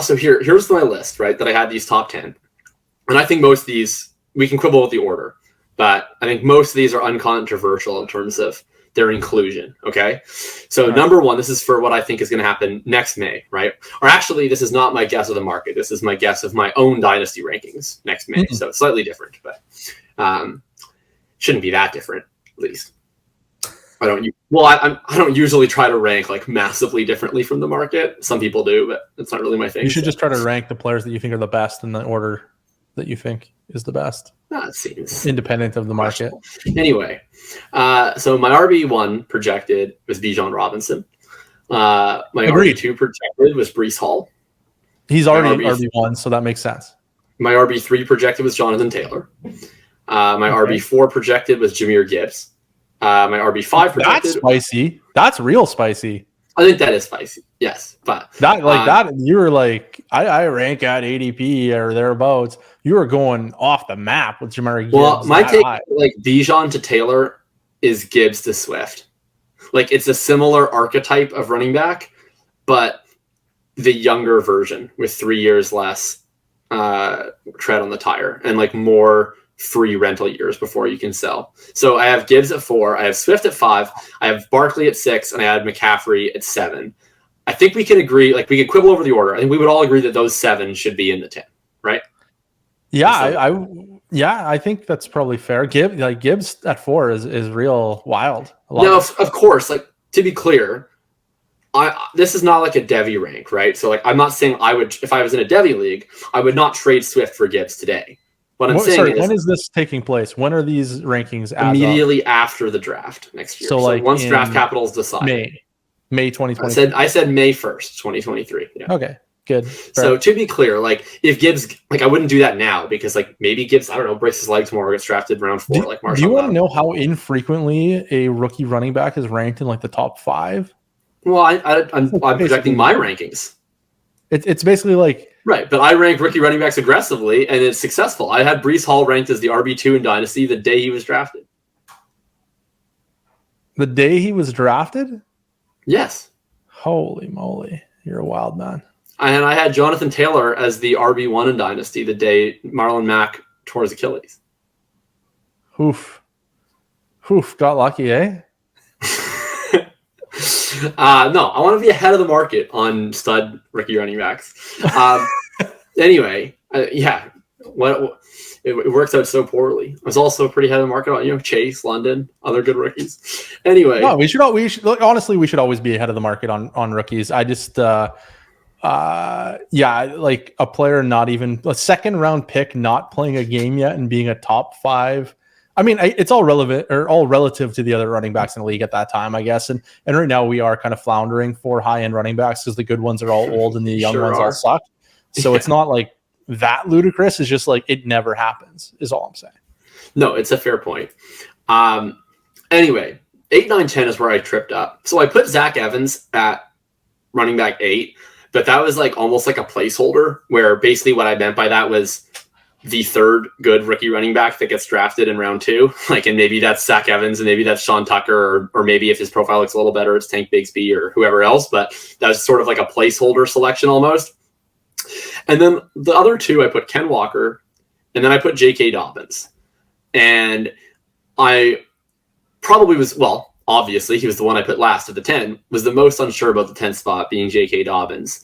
so here's my list, right? That I had these top 10. And I think most of these, we can quibble with the order, but I think most of these are uncontroversial in terms of their inclusion. Okay. So number one, this is for what I think is going to happen next May, right? Or actually, this is not my guess of the market. This is my guess of my own dynasty rankings next May. So it's slightly different, but shouldn't be that different, at least. I don't usually try to rank like massively differently from the market. Some people do, but it's not really my thing. You should just try to rank the players that you think are the best in the order that you think is the best. That seems independent of the market. Anyway, so my RB1 projected was Bijan Robinson. My RB2 projected was Breece Hall. He's already RB1, so that makes sense. My RB3 projected was Jonathan Taylor. My RB4 projected was Jahmyr Gibbs. My RB5 projected. That's spicy. That's real spicy. I think that is spicy. Yes, but that you were like, I rank at ADP or thereabouts. You were going off the map with Jahmyr Gibbs. Well, my take, like Bijan to Taylor, is Gibbs to Swift. Like it's a similar archetype of running back, but the younger version with 3 years less tread on the tire and like more free rental years before you can sell. So I have Gibbs at 4, I have Swift at 5, I have Barkley at 6, and I had McCaffrey at 7. I think we can agree, like we could quibble over the order. I think we would all agree that those 7 should be in the 10, right? Yeah, I think that's probably fair. Gibbs at 4 is real wild. No, of course. Like to be clear, this is not like a Devy rank, right? So like I'm not saying I would, if I was in a Devy league, I would not trade Swift for Gibbs today. What I'm saying is, when is this taking place? When are these rankings? Immediately after the draft next year. So like once draft capital is decided. May 2023. I said May 1st, 2023. Yeah. Okay. Good. So to be clear, like if Gibbs, like I wouldn't do that now because like maybe Gibbs, I don't know, breaks his legs more, gets drafted round 4, like Marshall. Do you want to know how infrequently a rookie running back is ranked in like the top 5? Well, I'm projecting my rankings. It's basically like right, but I rank rookie running backs aggressively, and it's successful. I had Breece Hall ranked as the RB2 in Dynasty the day he was drafted. The day he was drafted? Yes. Holy moly, you're a wild man. And I had Jonathan Taylor as the RB1 in Dynasty the day Marlon Mack tore his Achilles. Oof. Got lucky, eh? No, I want to be ahead of the market on stud rookie running backs. Anyway, yeah, it works out so poorly. I was also pretty ahead of the market on Chase, London, other good rookies. Anyway, no, we should honestly we should always be ahead of the market on rookies. I just like a player not even a second round pick not playing a game yet and being a top 5. I mean, it's all relevant or all relative to the other running backs in the league at that time, I guess. And right now we are kind of floundering for high-end running backs because the good ones are all old and the young ones all suck. So it's not like that ludicrous. It's just like it never happens is all I'm saying. No, it's a fair point. Anyway, 8, 9, 10 is where I tripped up. So I put Zach Evans at running back 8, but that was like almost like a placeholder where basically what I meant by that was the third good rookie running back that gets drafted in round 2. Like, and maybe that's Zach Evans and maybe that's Sean Tucker or maybe if his profile looks a little better, it's Tank Bigsby or whoever else. But that was sort of like a placeholder selection almost. And then the other 2, I put Ken Walker and then I put J.K. Dobbins. And I probably was, well, obviously he was the one I put last at the 10, was the most unsure about the 10th spot being J.K. Dobbins.